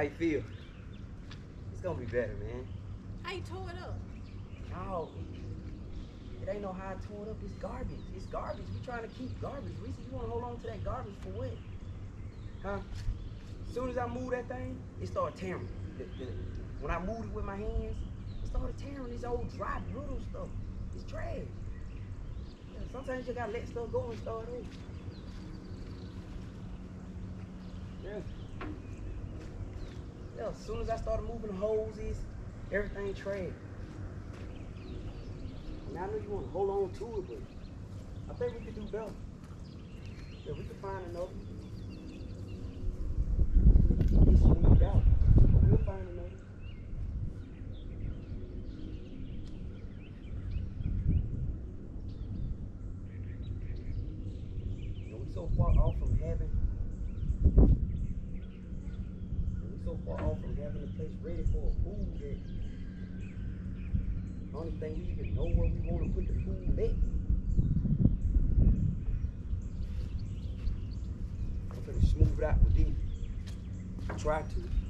How you feel? It's gonna be better, man. How you tore it up? No, it ain't no how I tore it up. It's garbage. It's garbage. We trying to keep garbage. Reese, you wanna hold on to that garbage for what? Huh? As soon as I move that thing, it started tearing. When I moved it with my hands, it started tearing this old dry, brittle stuff. It's trash. Yeah, sometimes you gotta let stuff go and start over. Yeah. Yeah, as soon as I started moving the hoses, everything trash. And I know you want to hold on to it, but I think we could do better. Yeah, we could find another. It's smoothed out, but we'll find another. You know, we so far off from having. We so far off from having the place ready for a pool that the only thing we even know where we want to put the pool at. I'm gonna smooth it out with these. Try to.